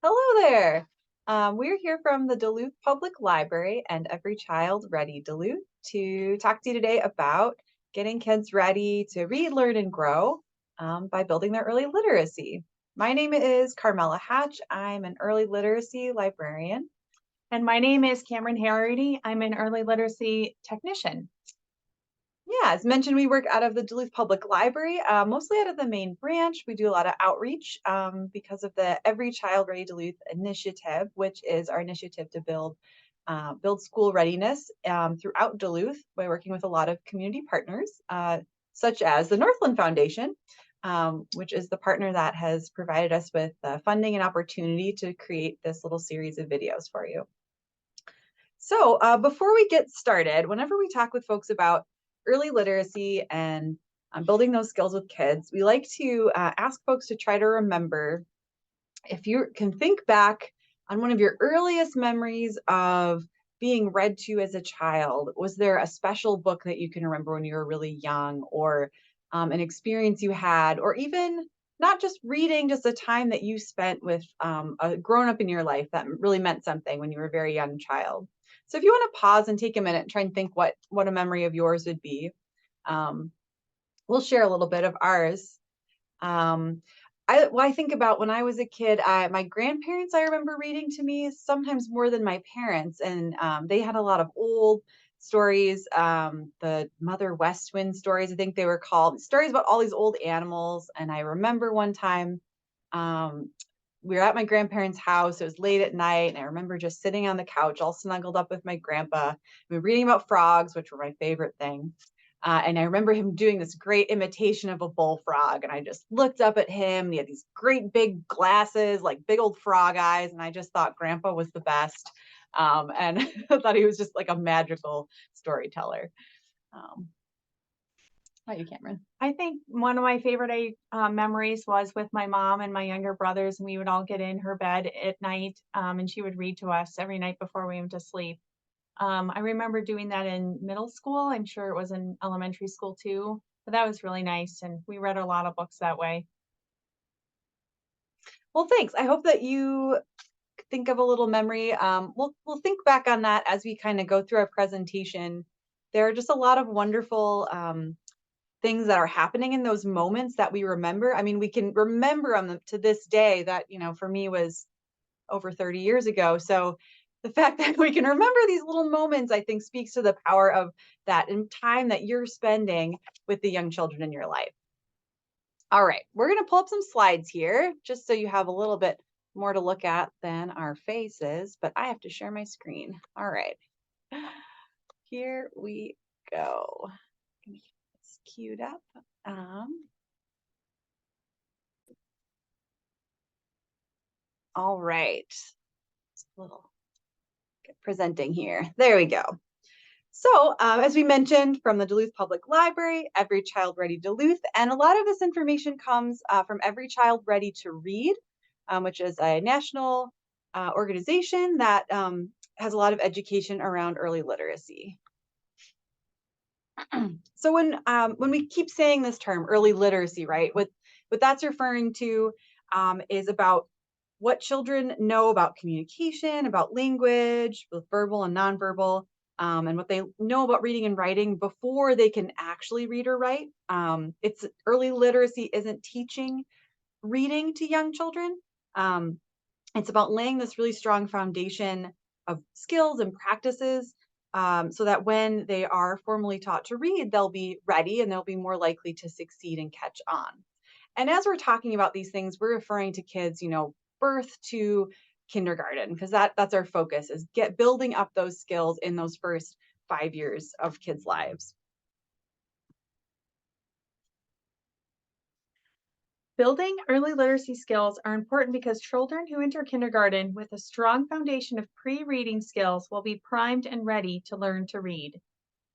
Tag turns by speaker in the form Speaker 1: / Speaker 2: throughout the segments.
Speaker 1: Hello there. We're here from the Duluth Public Library and Every Child Ready Duluth to talk to you today about getting kids ready to read, learn, and grow by building their early literacy. My name is Carmela Hatch. I'm an early literacy librarian.
Speaker 2: And my name is Cameron Harity. I'm an early literacy technician.
Speaker 1: Yeah, as mentioned, we work out of the Duluth Public Library, mostly out of the main branch. We do a lot of outreach because of the Every Child Ready Duluth initiative, which is our initiative to build school readiness throughout Duluth by working with a lot of community partners, such as the Northland Foundation, which is the partner that has provided us with funding and opportunity to create this little series of videos for you. So before we get started, whenever we talk with folks about early literacy and building those skills with kids, we like to ask folks to try to remember if you can think back on one of your earliest memories of being read to as a child. Was there a special book that you can remember when you were really young, or an experience you had, or even not just reading, just a time that you spent with a grown up in your life that really meant something when you were a very young child? So if you want to pause and take a minute and try and think what a memory of yours would be, um, we'll share a little bit of ours. Um, I think about when I was a kid, my grandparents, I remember reading to me sometimes more than my parents, and they had a lot of old stories, the Mother West Wind stories, I think they were called, stories about all these old animals. And I remember one time um, we were at my grandparents' house. It was late at night, and I remember just sitting on the couch, all snuggled up with my grandpa. We were reading about frogs, which were my favorite thing. And I remember him doing this great imitation of a bullfrog. And I just looked up at him. And he had these great big glasses, like big old frog eyes. And I just thought Grandpa was the best. And I thought he was just like a magical storyteller. Um, how about you, Cameron?
Speaker 2: I think one of my favorite memories was with my mom and my younger brothers, and we would all get in her bed at night, and she would read to us every night before we went to sleep. I remember doing that in middle school. I'm sure it was in elementary school too, but that was really nice, and we read a lot of books that way.
Speaker 1: Well, thanks. I hope that you think of a little memory. We'll think back on that as we kind of go through our presentation. There are just a lot of wonderful things that are happening in those moments that we remember. I mean, we can remember them to this day. That, for me was over 30 years ago. So the fact that we can remember these little moments, I think, speaks to the power of that and time that you're spending with the young children in your life. All right, we're going to pull up some slides here just so you have a little bit more to look at than our faces, but I have to share my screen. All right, here we go. It's queued up. All right, it's a little presenting here. There we go. So, as we mentioned, from the Duluth Public Library, Every Child Ready Duluth, and a lot of this information comes from Every Child Ready to Read, which is a national organization that has a lot of education around early literacy. So when we keep saying this term, early literacy, right? What that's referring to is about what children know about communication, about language, both verbal and nonverbal, and what they know about reading and writing before they can actually read or write. It's early literacy isn't teaching reading to young children. It's about laying this really strong foundation of skills and practices so that when they are formally taught to read, they'll be ready and they'll be more likely to succeed and catch on. And as we're talking about these things, we're referring to kids, birth to kindergarten, because that's our focus, is building up those skills in those first 5 years of kids' lives.
Speaker 2: Building early literacy skills are important because children who enter kindergarten with a strong foundation of pre-reading skills will be primed and ready to learn to read.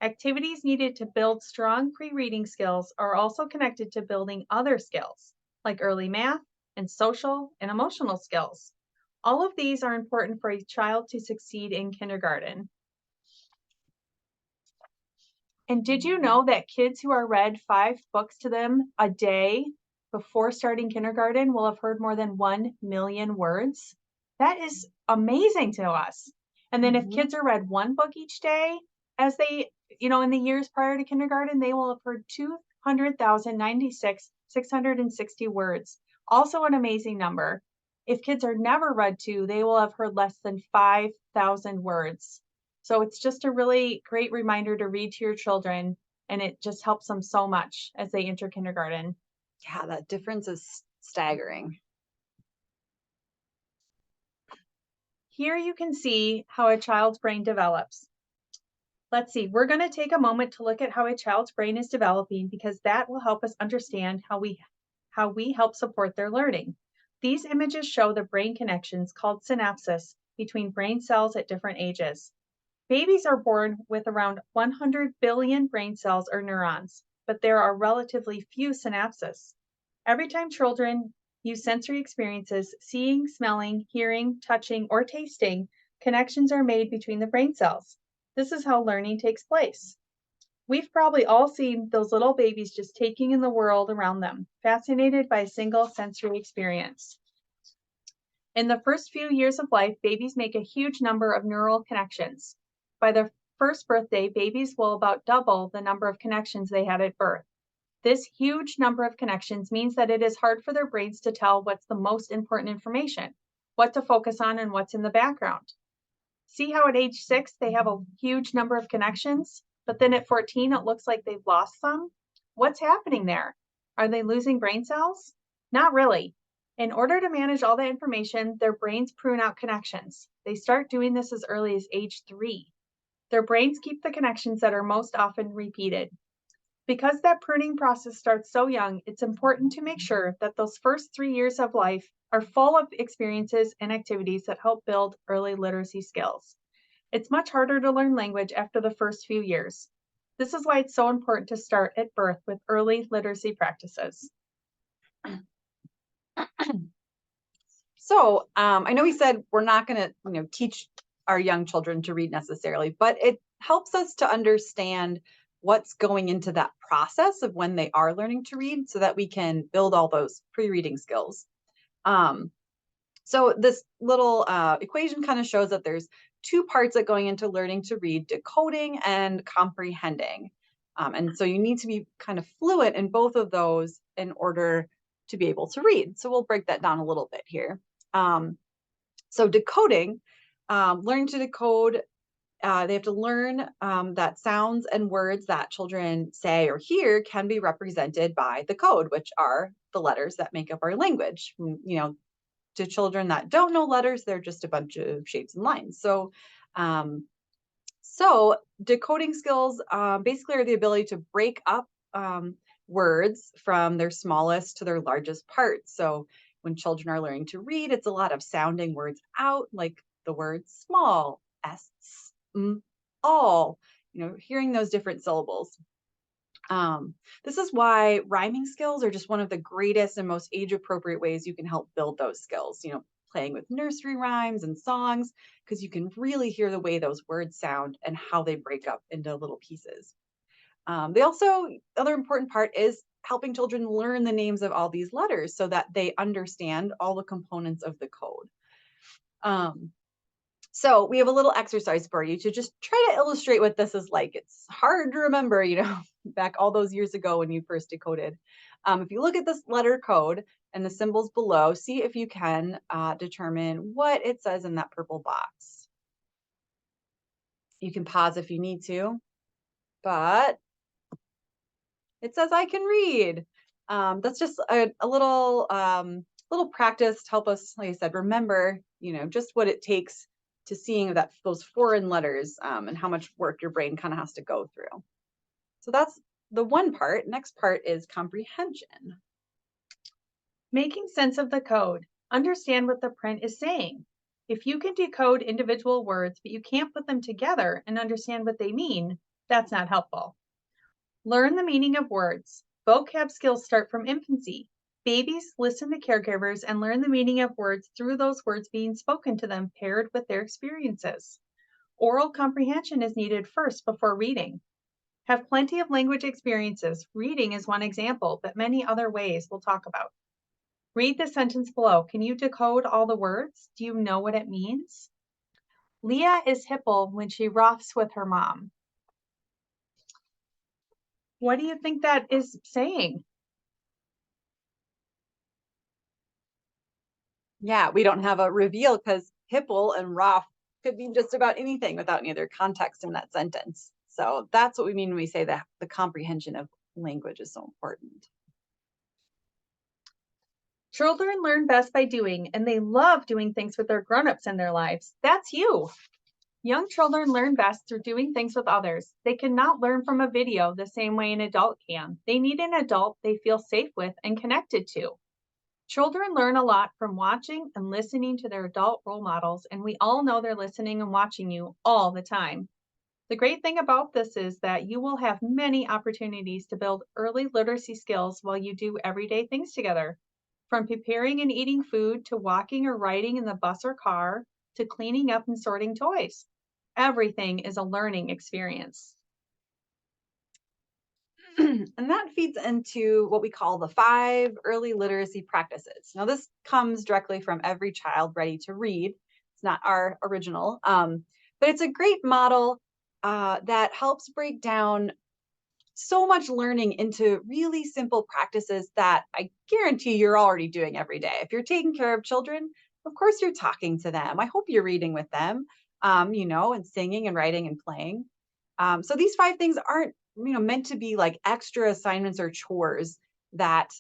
Speaker 2: Activities needed to build strong pre-reading skills are also connected to building other skills, like early math and social and emotional skills. All of these are important for a child to succeed in kindergarten. And did you know that kids who are read 5 books to them a day before starting kindergarten will have heard more than 1 million words? That is amazing to us. And then if
Speaker 1: Mhm.
Speaker 2: kids are read one book each day, as they, in the years prior to kindergarten, they will have heard 200,096, 660 words. Also an amazing number. If kids are never read to, they will have heard less than 5,000 words. So it's just a really great reminder to read to your children, and it just helps them so much as they enter kindergarten.
Speaker 1: Yeah, that difference is staggering.
Speaker 2: Here you can see how a child's brain develops. Let's see, we're going to take a moment to look at how a child's brain is developing because that will help us understand how we help support their learning. These images show the brain connections called synapses between brain cells at different ages. Babies are born with around 100 billion brain cells or neurons, but there are relatively few synapses. Every time children use sensory experiences, seeing, smelling, hearing, touching, or tasting, connections are made between the brain cells. This is how learning takes place. We've probably all seen those little babies just taking in the world around them, fascinated by a single sensory experience. In the first few years of life, babies make a huge number of neural connections. By their first birthday, babies will about double the number of connections they had at birth. This huge number of connections means that it is hard for their brains to tell what's the most important information, what to focus on, and what's in the background. See how at age 6 they have a huge number of connections, but then at 14 it looks like they've lost some? What's happening there? Are they losing brain cells? Not really. In order to manage all that information, their brains prune out connections. They start doing this as early as age 3. Their brains keep the connections that are most often repeated. Because that pruning process starts so young, it's important to make sure that those first 3 years of life are full of experiences and activities that help build early literacy skills. It's much harder to learn language after the first few years. This is why it's so important to start at birth with early literacy practices.
Speaker 1: So, I know we said we're not going to, teach our young children to read necessarily, but it helps us to understand what's going into that process of when they are learning to read so that we can build all those pre-reading skills. Um, so this little equation kind of shows that there's two parts that going into learning to read: decoding and comprehending. And so you need to be kind of fluent in both of those in order to be able to read. So we'll break that down a little bit here. Um, so decoding, learning to decode, they have to learn that sounds and words that children say or hear can be represented by the code, which are the letters that make up our language. To children that don't know letters, they're just a bunch of shapes and lines. Um, so decoding skills basically are the ability to break up words from their smallest to their largest parts. So when children are learning to read, it's a lot of sounding words out, like the word small, s, all, hearing those different syllables. This is why rhyming skills are just one of the greatest and most age appropriate ways you can help build those skills. Playing with nursery rhymes and songs, because you can really hear the way those words sound and how they break up into little pieces. Other important part is helping children learn the names of all these letters so that they understand all the components of the code. So we have a little exercise for you to just try to illustrate what this is like. It's hard to remember, back all those years ago when you first decoded. If you look at this letter code and the symbols below, see if you can determine what it says in that purple box. You can pause if you need to, but it says I can read. That's just a little practice to help us, like I said, remember, just what it takes to seeing those foreign letters and how much work your brain kind of has to go through. So that's the one part. Next part is comprehension.
Speaker 2: Making sense of the code. Understand what the print is saying. If you can decode individual words, but you can't put them together and understand what they mean, that's not helpful. Learn the meaning of words. Vocab skills start from infancy. Babies listen to caregivers and learn the meaning of words through those words being spoken to them paired with their experiences. Oral comprehension is needed first before reading. Have plenty of language experiences. Reading is one example, but many other ways we'll talk about. Read the sentence below. Can you decode all the words? Do you know what it means? Leah is hipple when she roughs with her mom. What do you think that is saying?
Speaker 1: Yeah, we don't have a reveal because hipple and rough could mean just about anything without any other context in that sentence. So that's what we mean when we say that the comprehension of language is so important.
Speaker 2: Children learn best by doing, and they love doing things with their grown-ups in their lives. That's you. Young children learn best through doing things with others. They cannot learn from a video the same way an adult can. They need an adult they feel safe with and connected to. Children learn a lot from watching and listening to their adult role models, and we all know they're listening and watching you all the time. The great thing about this is that you will have many opportunities to build early literacy skills while you do everyday things together. From preparing and eating food to walking or riding in the bus or car to cleaning up and sorting toys. Everything is a learning experience.
Speaker 1: And that feeds into what we call the 5 early literacy practices. Now, this comes directly from Every Child Ready to Read. It's not our original, but it's a great model that helps break down so much learning into really simple practices that I guarantee you're already doing every day. If you're taking care of children, of course you're talking to them. I hope you're reading with them, and singing and writing and playing. So these 5 things aren't, meant to be like extra assignments or chores that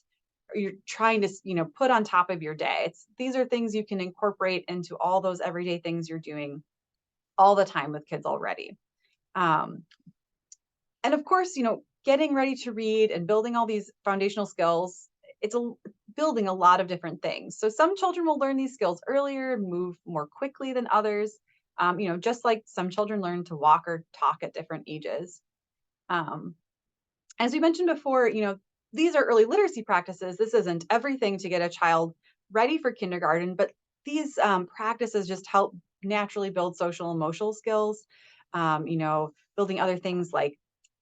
Speaker 1: you're trying to, put on top of your day. These are things you can incorporate into all those everyday things you're doing all the time with kids already. And of course, getting ready to read and building all these foundational skills, building a lot of different things. So some children will learn these skills earlier, move more quickly than others, just like some children learn to walk or talk at different ages. As we mentioned before, these are early literacy practices. This isn't everything to get a child ready for kindergarten, but these practices just help naturally build social emotional skills, building other things like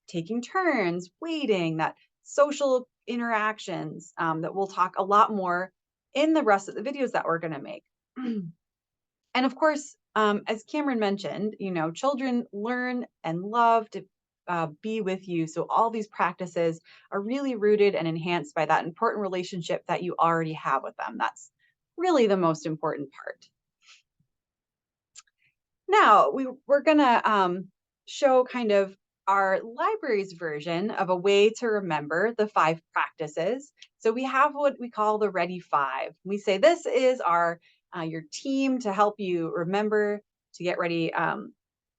Speaker 1: taking turns, waiting, that social interactions that we'll talk a lot more in the rest of the videos that we're going to make. And of course, as Cameron mentioned, children learn and love to be with you. So all these practices are really rooted and enhanced by that important relationship that you already have with them. That's really the most important part. Now, we're going to show kind of our library's version of a way to remember the 5 practices. So we have what we call the Ready 5. We say this is your team to help you remember to get ready,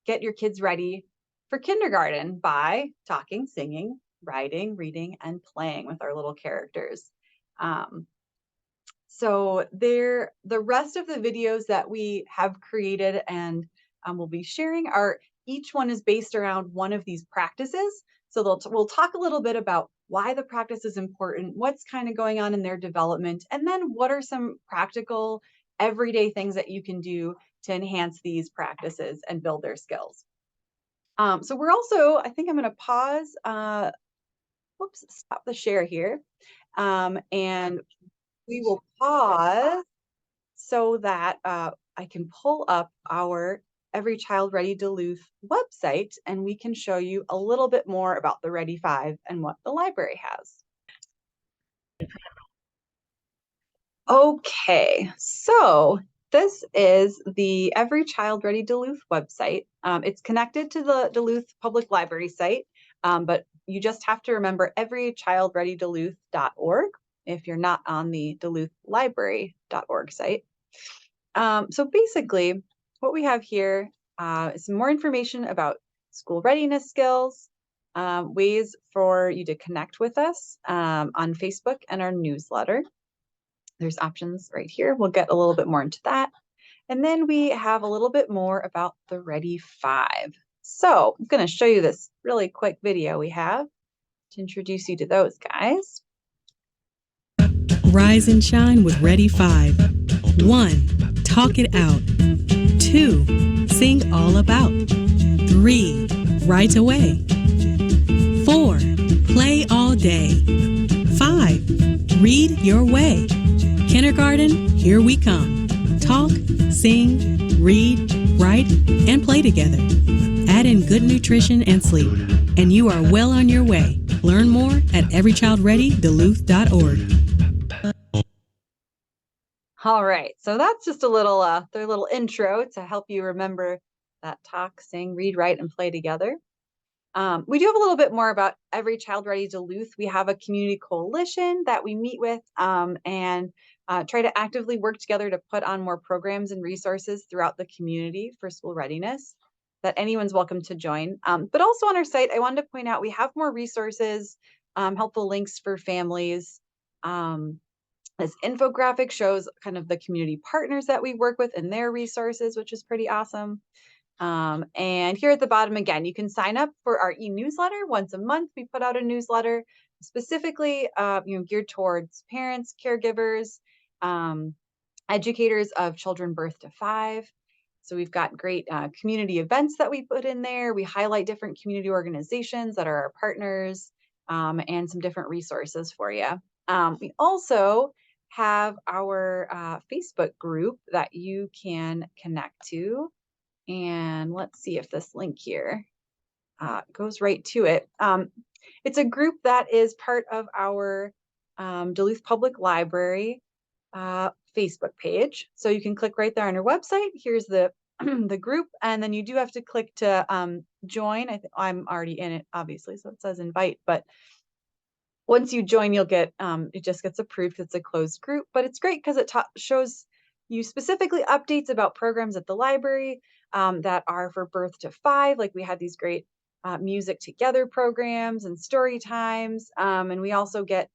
Speaker 1: get your kids ready for kindergarten by talking, singing, writing, reading, and playing with our little characters. So the rest of the videos that we have created and we'll be sharing each one is based around one of these practices. So we'll talk a little bit about why the practice is important, what's kind of going on in their development, and then what are some practical everyday things that you can do to enhance these practices and build their skills. So we're also, I think I'm going to pause, stop the share here. And we will pause so that I can pull up our Every Child Ready Duluth website and we can show you a little bit more about the Ready 5 and what the library has. Okay, so this is the Every Child Ready Duluth website. It's connected to the Duluth Public Library site, but you just have to remember everychildreadyduluth.org if you're not on the duluthlibrary.org site. So basically, what we have here is some more information about school readiness skills, ways for you to connect with us on Facebook and our newsletter. There's options right here. We'll get a little bit more into that. And then we have a little bit more about the Ready 5. So I'm going to show you this really quick video we have to introduce you to those guys.
Speaker 3: Rise and shine with Ready 5. 1. Talk it out. 2. Sing all about. 3. Write away. 4. Play all day. 5. Read your way. Kindergarten, here we come. Talk, sing, read, write, and play together. Add in good nutrition and sleep, and you are well on your way. Learn more at everychildreadyduluth.org.
Speaker 1: All right, so that's just a little their little intro to help you remember that talk, sing, read, write, and play together. We do have a little bit more about Every Child Ready Duluth. We have a community coalition that we meet with and try to actively work together to put on more programs and resources throughout the community for school readiness that anyone's welcome to join. But also on our site, I wanted to point out we have more resources, helpful links for families. This infographic shows kind of the community partners that we work with and their resources, which is pretty awesome. And here at the bottom, again, you can sign up for our e-newsletter. Once a month, we put out a newsletter specifically geared towards parents, caregivers, educators of children birth to 5. So we've got great community events that we put in there. We highlight different community organizations that are our partners and some different resources for you. We also have our Facebook group that you can connect to. And let's see if this link here goes right to it. It's a group that is part of our Duluth Public Library Facebook page. So you can click right there on our website. Here's the the group, and then you do have to click to join. I'm already in it, obviously, so it says invite, but once you join, you'll get, it just gets approved. It's a closed group, but it's great because it shows you specifically updates about programs at the library that are for birth to 5. Like we had these great music together programs and story times. And we also get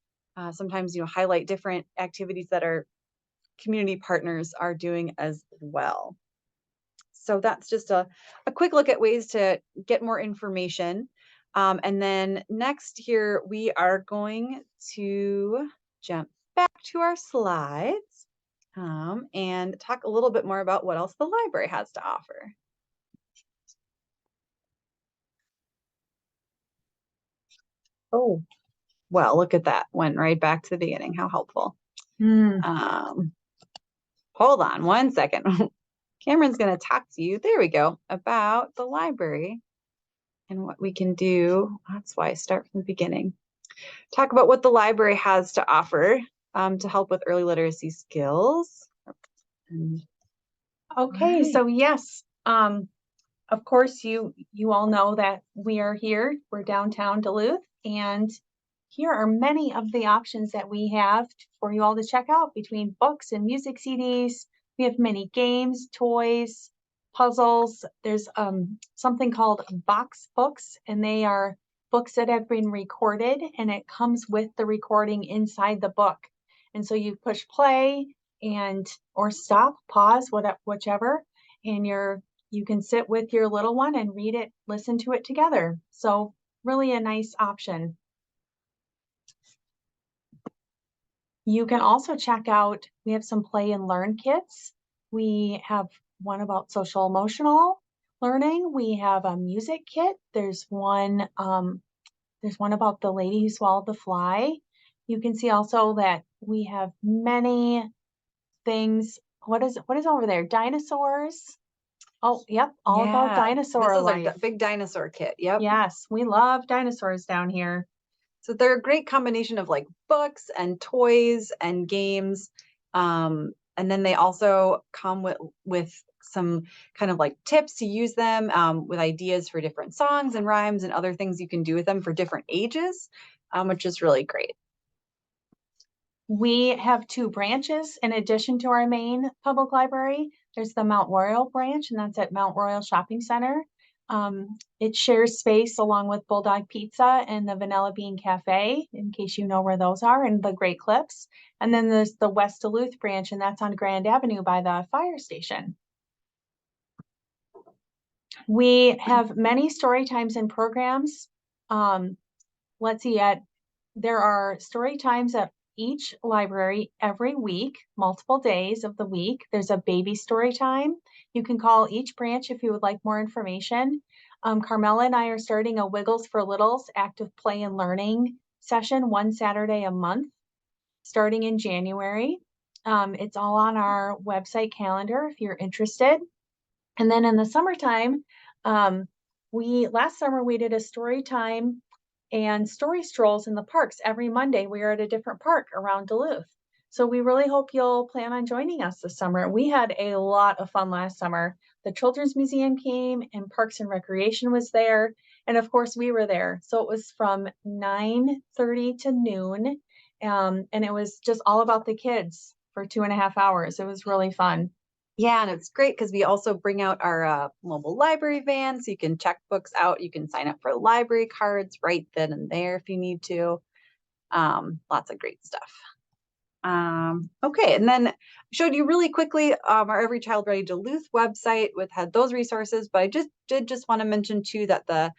Speaker 1: sometimes, highlight different activities that our community partners are doing as well. So that's just a quick look at ways to get more information. And then next here, we are going to jump back to our slides and talk a little bit more about what else the library has to offer. Oh, well, look at that. Went right back to the beginning. How helpful. Hold on one second. Cameron's going to talk to you. There we go. About the library and what we can do. That's why I start from the beginning. Talk about what the library has to offer to help with early literacy skills.
Speaker 2: Okay, so yes, of course, you all know that we are here. We're downtown Duluth, and here are many of the options that we have for you all to check out between books and music CDs. We have many games, toys, puzzles. There's something called box books, and they are books that have been recorded, and it comes with the recording inside the book. And so you push play or stop, pause, whichever, and you can sit with your little one and read it, listen to it together. So really a nice option. You can also check out, we have some play and learn kits. We have one about social emotional learning. We have a music kit. There's one about the lady who swallowed the fly. You can see also that we have many things. What is over there? Dinosaurs. Oh, yep, all about dinosaur
Speaker 1: This is
Speaker 2: life.
Speaker 1: our big dinosaur kit. Yep.
Speaker 2: Yes, we love dinosaurs down here.
Speaker 1: So they're a great combination of like books and toys and games. And then they also come with some kind of like tips to use them with ideas for different songs and rhymes and other things you can do with them for different ages, which is really great.
Speaker 2: We have 2 branches in addition to our main public library. There's the Mount Royal branch, and that's at Mount Royal Shopping Center. It shares space along with Bulldog Pizza and the Vanilla Bean Cafe, in case you know where those are, and the Great Clips. And then there's the West Duluth branch, and that's on Grand Avenue by the fire station. We have many story times and programs. Let's see, there are story times at each library every week, multiple days of the week. There's a baby story time. You can call each branch if you would like more information. Carmela and I are starting a Wiggles for Littles active play and learning session one Saturday a month, starting in January. It's all on our website calendar if you're interested. And then in the summertime, last summer we did a story time and story strolls in the parks. Every Monday we are at a different park around Duluth. So we really hope you'll plan on joining us this summer. We had a lot of fun last summer. The Children's Museum came and Parks and Recreation was there. And of course we were there. So it was from 9:30 to noon. And it was just all about the kids for 2.5 hours. It was really fun.
Speaker 1: Yeah, and it's great because we also bring out our mobile library van, so you can check books out. You can sign up for library cards right then and there if you need to. Lots of great stuff. Okay, and then I showed you really quickly our Every Child Ready Duluth website with had those resources, but I just want to mention too that the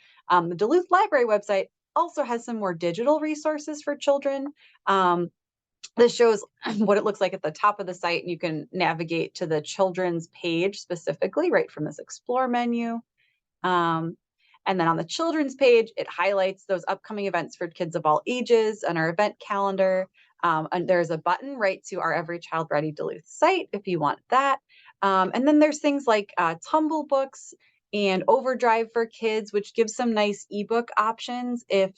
Speaker 1: Duluth Library website also has some more digital resources for children. This shows what it looks like at the top of the site, and you can navigate to the children's page specifically right from this Explore menu. Um, and then on the children's page, it highlights those upcoming events for kids of all ages on our event calendar. And there's a button right to our Every Child Ready Duluth site if you want that. And then there's things like Tumble Books and Overdrive for Kids, which gives some nice ebook options if,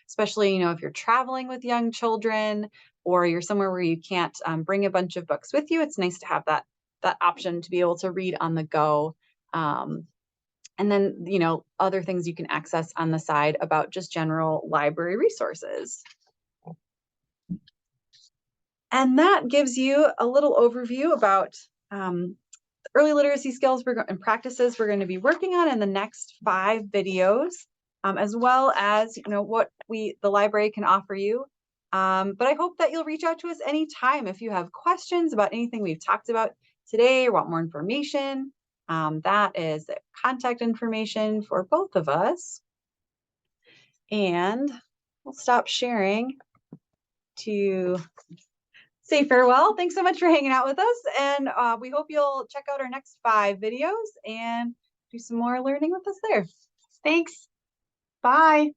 Speaker 1: especially, if you're traveling with young children or you're somewhere where you can't bring a bunch of books with you. It's nice to have that option to be able to read on the go. And then, other things you can access on the side about just general library resources. And that gives you a little overview about early literacy skills and practices we're going to be working on in the next 5 videos, as well as, what the library can offer you. But I hope that you'll reach out to us anytime if you have questions about anything we've talked about today or want more information. That is the contact information for both of us. And we'll stop sharing to say farewell. Thanks so much for hanging out with us. And we hope you'll check out our next 5 videos and do some more learning with us there.
Speaker 2: Thanks. Bye.